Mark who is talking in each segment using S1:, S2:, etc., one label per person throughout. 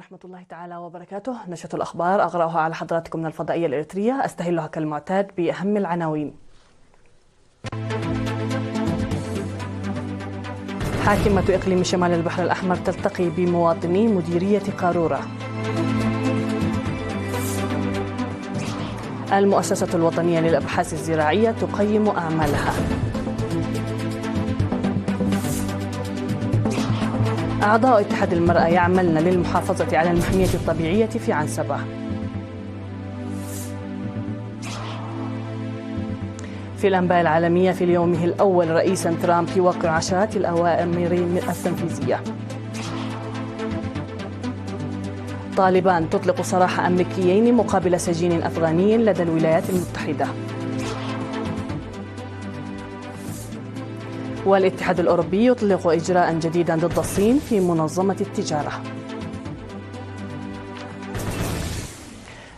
S1: ورحمة الله تعالى وبركاته. نشرة الأخبار أقرأها على حضراتكم من الفضائية الإريترية، أستهلها كالمعتاد بأهم العناوين. حاكمة إقليم شمال البحر الأحمر تلتقي بمواطني مديرية قارورة. المؤسسة الوطنية للأبحاث الزراعية تقيم أعمالها. أعضاء اتحاد المرأة يعملن للمحافظة على المحمية الطبيعية في عنسبة. في الأنباء العالمية، في اليومه الأول رئيسا ترامب يوقع عشرات الأوامر التنفيذية. طالبان تطلق سراح أمريكيين مقابل سجين أفغاني لدى الولايات المتحدة. والاتحاد الأوروبي يطلق إجراء جديدا ضد الصين في منظمة التجارة.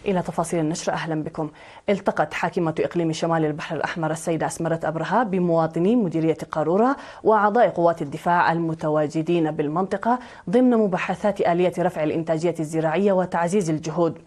S1: إلى تفاصيل النشر، أهلا بكم. التقت حاكمة إقليم شمال البحر الأحمر السيدة أسمرت أبرهة بمواطني مديرية قارورة وأعضاء قوات الدفاع المتواجدين بالمنطقة ضمن مباحثات آلية رفع الإنتاجية الزراعية وتعزيز الجهود.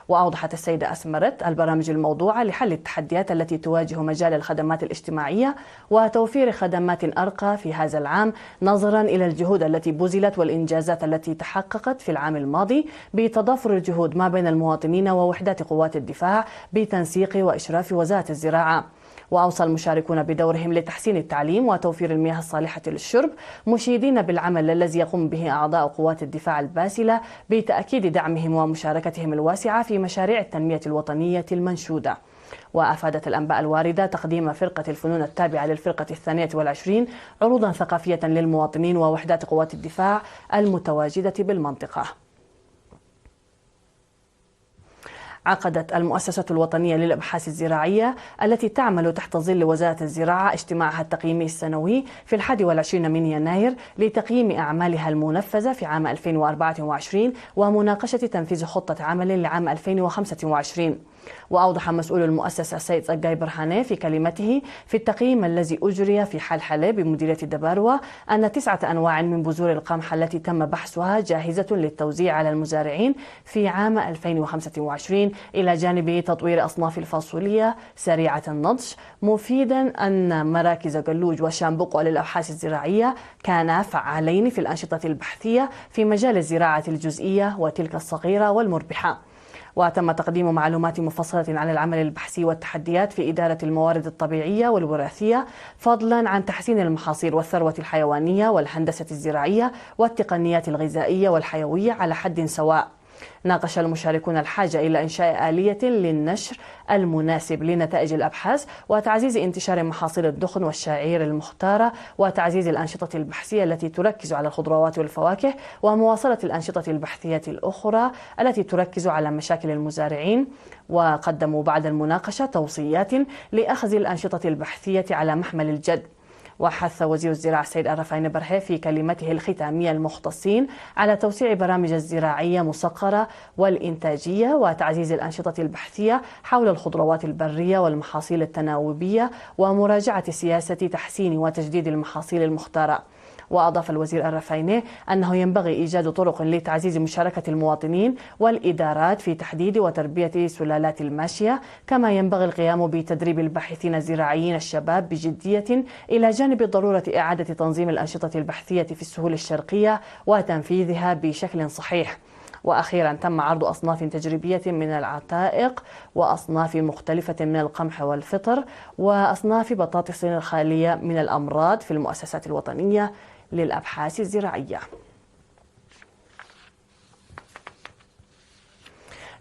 S1: وأوضحت السيدة أسمرت البرامج الموضوعة لحل التحديات التي تواجه مجال الخدمات الاجتماعية وتوفير خدمات أرقى في هذا العام، نظرا إلى الجهود التي بذلت والإنجازات التي تحققت في العام الماضي بتضافر الجهود ما بين المواطنين ووحدات قوات الدفاع بتنسيق وإشراف وزارة الزراعة. وأوصى المشاركون بدورهم لتحسين التعليم وتوفير المياه الصالحة للشرب، مشيدين بالعمل الذي يقوم به أعضاء قوات الدفاع الباسلة بتأكيد دعمهم ومشاركتهم الواسعة في مشاريع التنمية الوطنية المنشودة. وأفادت الأنباء الواردة تقديم فرقة الفنون التابعة للفرقة 22 عروضا ثقافية للمواطنين ووحدات قوات الدفاع المتواجدة بالمنطقة. عقدت المؤسسة الوطنية للأبحاث الزراعية التي تعمل تحت ظل وزارة الزراعة اجتماعها التقييمي السنوي في 21 من يناير لتقييم أعمالها المنفذة في عام 2024 ومناقشة تنفيذ خطة عمل لعام 2025. وأوضح مسؤول المؤسسة السيد صقاي برهاني في كلمته في التقييم الذي أجري في حلحلة بمديرية الدباروة أن 9 أنواع من بذور القمح التي تم بحثها جاهزة للتوزيع على المزارعين في عام 2025، إلى جانب تطوير أصناف الفاصوليا سريعة النضج، مفيدا أن مراكز قلوج وشامبقو للأبحاث الزراعية كانا فعالين في الأنشطة البحثية في مجال الزراعة الجزئية وتلك الصغيرة والمربحة. وتم تقديم معلومات مفصلة عن العمل البحثي والتحديات في إدارة الموارد الطبيعية والوراثية، فضلا عن تحسين المحاصيل والثروة الحيوانية والهندسة الزراعية والتقنيات الغذائية والحيوية على حد سواء. ناقش المشاركون الحاجة إلى إنشاء آلية للنشر المناسب لنتائج الأبحاث وتعزيز انتشار محاصيل الدخن والشعير المختارة وتعزيز الأنشطة البحثية التي تركز على الخضروات والفواكه ومواصلة الأنشطة البحثية الأخرى التي تركز على مشاكل المزارعين. وقدموا بعد المناقشة توصيات لأخذ الأنشطة البحثية على محمل الجد. وحث وزير الزراعة السيد الرفايني برهي في كلمته الختامية المختصين على توسيع برامج الزراعية مسقرة والإنتاجية وتعزيز الأنشطة البحثية حول الخضروات البرية والمحاصيل التناوبية ومراجعة سياسة تحسين وتجديد المحاصيل المختارة. وأضاف الوزير الرفايني أنه ينبغي إيجاد طرق لتعزيز مشاركة المواطنين والإدارات في تحديد وتربية سلالات الماشية، كما ينبغي القيام بتدريب الباحثين الزراعيين الشباب بجدية، إلى جانب ضرورة إعادة تنظيم الأنشطة البحثية في السهول الشرقية وتنفيذها بشكل صحيح. وأخيرا تم عرض أصناف تجريبية من العتائق وأصناف مختلفة من القمح والفطر وأصناف بطاطس خالية من الأمراض في المؤسسات الوطنية للأبحاث الزراعية.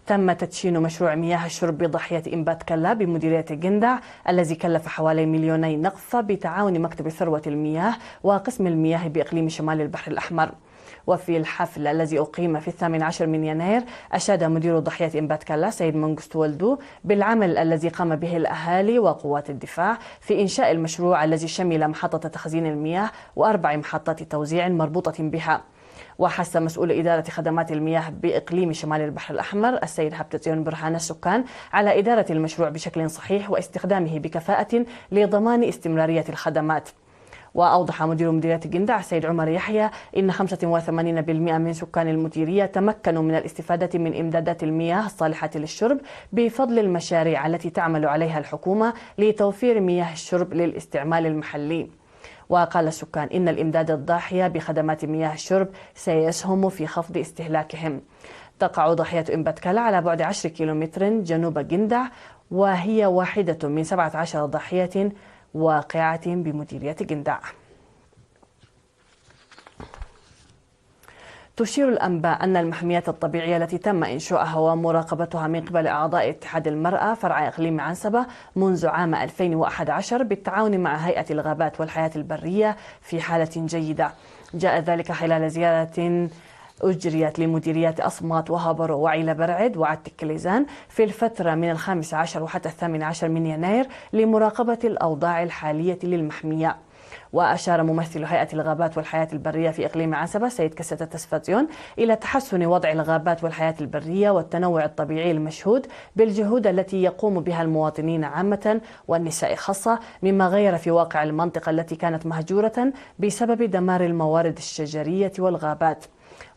S1: تم تدشين مشروع مياه الشرب بضاحية إنبات كلا بمديرية جندع الذي كلف حوالي 2 مليون نقفة بتعاون مكتب ثروة المياه وقسم المياه بإقليم شمال البحر الأحمر. وفي الحفل الذي أقيم في 18 من يناير أشاد مدير ضاحية إنبات كلا سيد منغست ولدو بالعمل الذي قام به الأهالي وقوات الدفاع في إنشاء المشروع الذي شمل محطة تخزين المياه و4 محطات توزيع مربوطة بها. وحث مسؤول إدارة خدمات المياه بإقليم شمال البحر الأحمر السيد هبتزيون برهان السكان على إدارة المشروع بشكل صحيح واستخدامه بكفاءة لضمان استمرارية الخدمات. وأوضح مدير مديرية جندع السيد عمر يحيى إن 85% من سكان المديرية تمكنوا من الاستفادة من إمدادات المياه الصالحة للشرب بفضل المشاريع التي تعمل عليها الحكومة لتوفير مياه الشرب للاستعمال المحلي. وقال السكان إن الإمداد الضاحية بخدمات مياه الشرب سيسهم في خفض استهلاكهم. تقع ضاحية إمبتكالا على بعد 10 كيلومتر جنوب جندع، وهي واحدة من 17 ضاحية واقعة بمديرية جندع. تشير الأنباء أن المحميات الطبيعية التي تم إنشاؤها ومراقبتها من قبل أعضاء اتحاد المرأة فرع إقليم عنسبة منذ عام 2011 بالتعاون مع هيئة الغابات والحياة البرية في حالة جيدة. جاء ذلك خلال زيارة أجريت لمديريات أصمات وهابرو وعيلة برعد وعتكليزان في الفترة من 15 وحتى 18 من يناير لمراقبة الأوضاع الحالية للمحمية. وأشار ممثل هيئة الغابات والحياة البرية في إقليم عنسبة سيد كسة تسفاتيون إلى تحسن وضع الغابات والحياة البرية والتنوع الطبيعي المشهود بالجهود التي يقوم بها المواطنين عامة والنساء خاصة، مما غير في واقع المنطقة التي كانت مهجورة بسبب دمار الموارد الشجرية والغابات.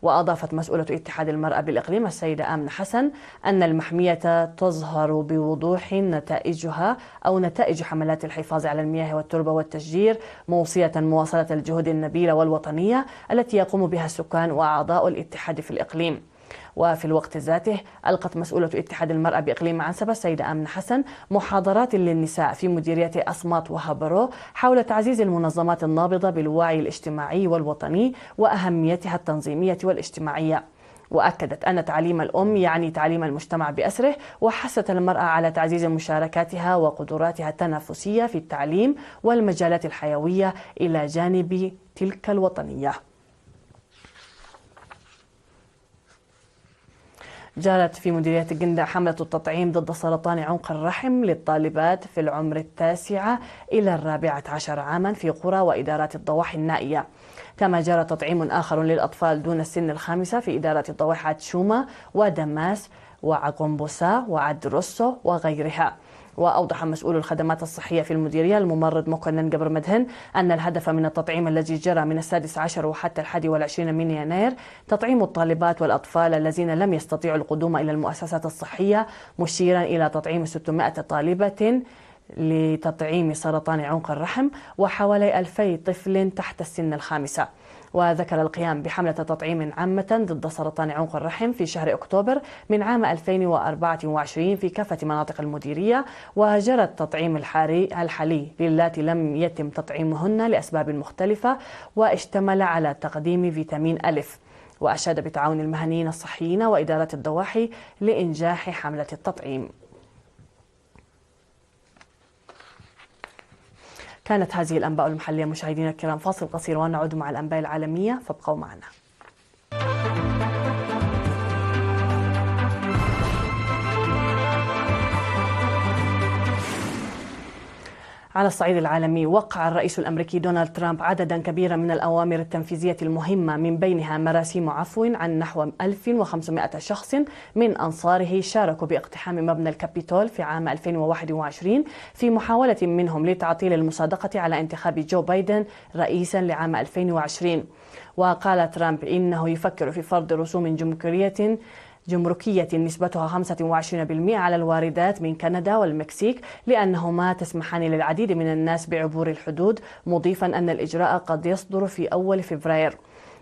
S1: وأضافت مسؤولة اتحاد المرأة بالإقليم السيدة آمنة حسن أن المحمية تظهر بوضوح نتائج حملات الحفاظ على المياه والتربة والتشجير، موصية مواصلة الجهود النبيلة والوطنية التي يقوم بها السكان وأعضاء الاتحاد في الإقليم. وفي الوقت ذاته ألقت مسؤولة اتحاد المرأة بإقليم عنسبة السيدة آمنة حسن محاضرات للنساء في مديرية أصمات وهابرو حول تعزيز المنظمات النابضة بالوعي الاجتماعي والوطني وأهميتها التنظيمية والاجتماعية. وأكدت أن تعليم الأم يعني تعليم المجتمع بأسره، وحثت المرأة على تعزيز مشاركاتها وقدراتها التنافسية في التعليم والمجالات الحيوية إلى جانب تلك الوطنية. جرت في مديرية جندع حملة التطعيم ضد سرطان عنق الرحم للطالبات في العمر 9 إلى 14 عاما في قرى وإدارات الضواحي النائية. كما جرى تطعيم آخر للأطفال دون السن 5 في إدارة الضواحي عتشومة ودماس وعقنبوسا وعدروسو وغيرها. وأوضح مسؤول الخدمات الصحية في المديرية الممرض مكنن جبر مدهن أن الهدف من التطعيم الذي جرى من 16 وحتى 21 من يناير تطعيم الطالبات والأطفال الذين لم يستطيعوا القدوم إلى المؤسسات الصحية، مشيرا إلى تطعيم 600 طالبة لتطعيم سرطان عنق الرحم وحوالي 2000 طفل تحت السن 5. وذكر القيام بحملة تطعيم عامة ضد سرطان عنق الرحم في شهر أكتوبر من عام 2024 في كافة مناطق المديرية، وجرى التطعيم الحالي للاتي لم يتم تطعيمهن لأسباب مختلفة، واشتمل على تقديم فيتامين ألف. وأشاد بتعاون المهنيين الصحيين وإدارة الضواحي لإنجاح حملة التطعيم. كانت هذه الأنباء المحلية مشاهدينا الكرام. فاصل قصير ونعود مع الأنباء العالمية، فابقوا معنا. على الصعيد العالمي، وقع الرئيس الأمريكي دونالد ترامب عددا كبيرا من الأوامر التنفيذية المهمة، من بينها مراسيم عفو عن نحو 1500 شخص من أنصاره شاركوا باقتحام مبنى الكابيتول في عام 2021 في محاولة منهم لتعطيل المصادقة على انتخاب جو بايدن رئيسا لعام 2020. وقال ترامب إنه يفكر في فرض رسوم جمركية نسبتها 25% على الواردات من كندا والمكسيك، لأنهما تسمحان للعديد من الناس بعبور الحدود، مضيفا أن الإجراء قد يصدر في أول فبراير.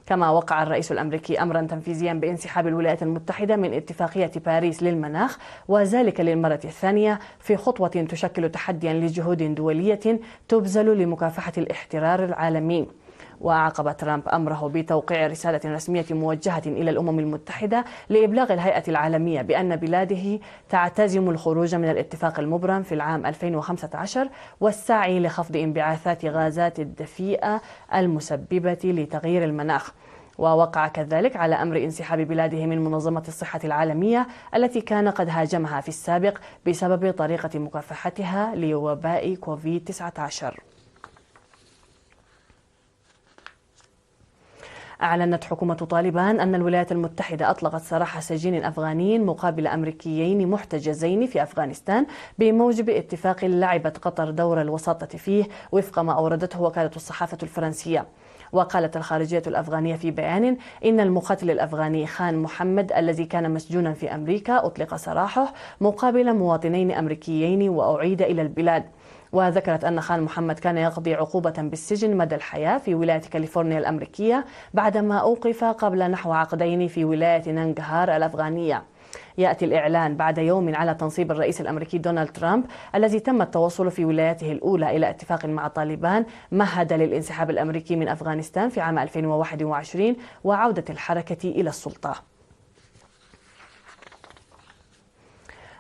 S1: كما وقع الرئيس الأمريكي أمرا تنفيذيا بانسحاب الولايات المتحدة من اتفاقية باريس للمناخ، وذلك للمرة الثانية في خطوة تشكل تحديا لجهود دولية تبذل لمكافحة الاحترار العالمي. وعقب ترامب أمره بتوقيع رسالة رسمية موجهة إلى الأمم المتحدة لإبلاغ الهيئة العالمية بأن بلاده تعتزم الخروج من الاتفاق المبرم في العام 2015 والسعي لخفض انبعاثات غازات الدفيئة المسببة لتغيير المناخ. ووقع كذلك على أمر انسحاب بلاده من منظمة الصحة العالمية التي كان قد هاجمها في السابق بسبب طريقة مكافحتها لوباء كوفيد-19. أعلنت حكومة طالبان أن الولايات المتحدة أطلقت سراح سجين أفغانيين مقابل أمريكيين محتجزين في أفغانستان بموجب اتفاق لعبت قطر دور الوساطة فيه وفق ما أوردته وكالة الصحافة الفرنسية. وقالت الخارجية الأفغانية في بيان إن المقاتل الأفغاني خان محمد الذي كان مسجونا في أمريكا أطلق سراحه مقابل مواطنين أمريكيين وأعيد إلى البلاد. وذكرت أن خان محمد كان يقضي عقوبة بالسجن مدى الحياة في ولاية كاليفورنيا الأمريكية بعدما أوقف قبل نحو عقدين في ولاية نانغهار الأفغانية. يأتي الإعلان بعد يوم على تنصيب الرئيس الأمريكي دونالد ترامب الذي تم التوصل في ولايته الأولى إلى اتفاق مع طالبان مهد للانسحاب الأمريكي من أفغانستان في عام 2021 وعودة الحركة إلى السلطة.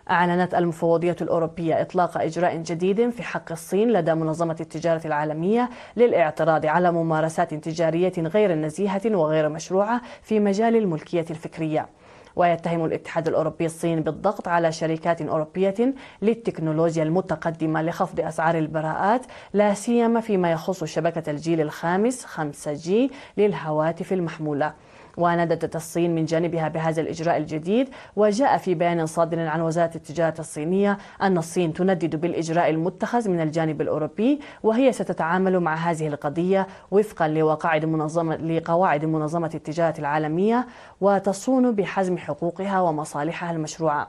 S1: أعلنت المفوضية الأوروبية إطلاق إجراء جديد في حق الصين لدى منظمة التجارة العالمية للاعتراض على ممارسات تجارية غير نزيهة وغير مشروعة في مجال الملكية الفكرية. ويتهم الاتحاد الأوروبي الصين بالضغط على شركات أوروبية للتكنولوجيا المتقدمة لخفض أسعار البراءات لا سيما فيما يخص شبكة الجيل الخامس 5G للهواتف المحمولة. ونددت الصين من جانبها بهذا الإجراء الجديد. وجاء في بيان صادر عن وزارة التجارة الصينية أن الصين تندد بالإجراء المتخذ من الجانب الأوروبي وهي ستتعامل مع هذه القضية وفقا لقواعد منظمة التجارة العالمية وتصون بحزم حقوقها ومصالحها المشروعة.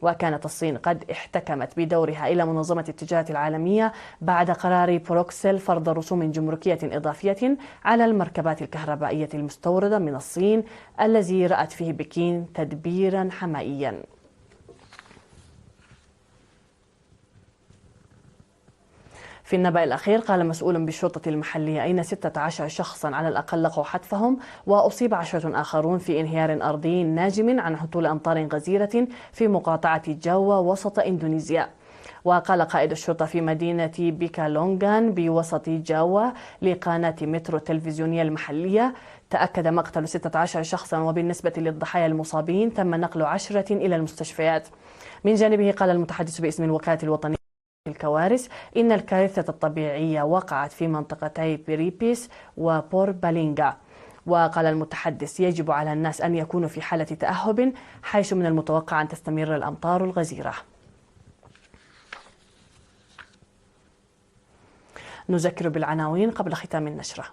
S1: وكانت الصين قد احتكمت بدورها إلى منظمة التجارة العالمية بعد قرار بروكسل فرض رسوم جمركية إضافية على المركبات الكهربائية المستوردة من الصين الذي رأت فيه بكين تدبيرا حمائيا. في النبأ الأخير قال مسؤول بالشرطة المحلية إن 16 شخصا على الأقل لقوا حتفهم وأصيب 10 آخرون في انهيار أرضي ناجم عن هطول أمطار غزيرة في مقاطعة جاوا وسط إندونيسيا. وقال قائد الشرطة في مدينة بيكالونغان بوسط جاوا لقناة مترو التلفزيونية المحلية تأكد مقتل 16 شخصا وبالنسبة للضحايا المصابين تم نقل 10 إلى المستشفيات. من جانبه قال المتحدث باسم الوكالة الوطنية الكوارث إن الكارثة الطبيعية وقعت في منطقتي بريبيس وبور بالينغا. وقال المتحدث يجب على الناس أن يكونوا في حالة تأهب حيث من المتوقع أن تستمر الأمطار الغزيرة. نذكر بالعناوين قبل ختام النشرة.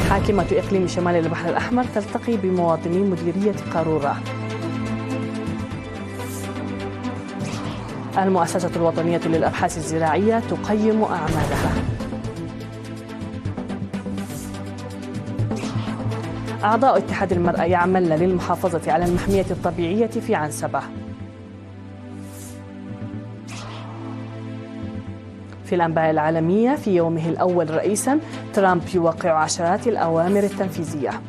S1: حاكمة إقليم شمال البحر الأحمر تلتقي بمواطني مديرية قارورة. المؤسسة الوطنية للأبحاث الزراعية تقيم أعمالها. أعضاء اتحاد المرأة يعملن للمحافظة على المحمية الطبيعية في عنسبة. في الأنباء العالمية في يومه الأول رئيسا ترامب يوقع عشرات الأوامر التنفيذية.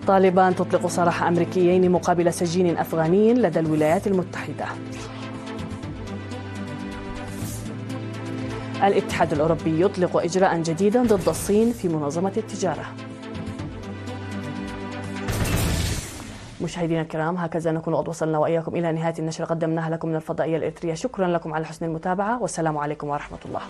S1: طالبان تطلق سراح أمريكيين مقابل سجين أفغاني لدى الولايات المتحدة. الاتحاد الأوروبي يطلق إجراء جديدا ضد الصين في منظمة التجارة. مشاهدينا الكرام، هكذا نكون قد وصلنا وإياكم إلى نهاية النشرة قدمناها لكم من الفضائية الإريترية. شكرا لكم على حسن المتابعة والسلام عليكم ورحمة الله.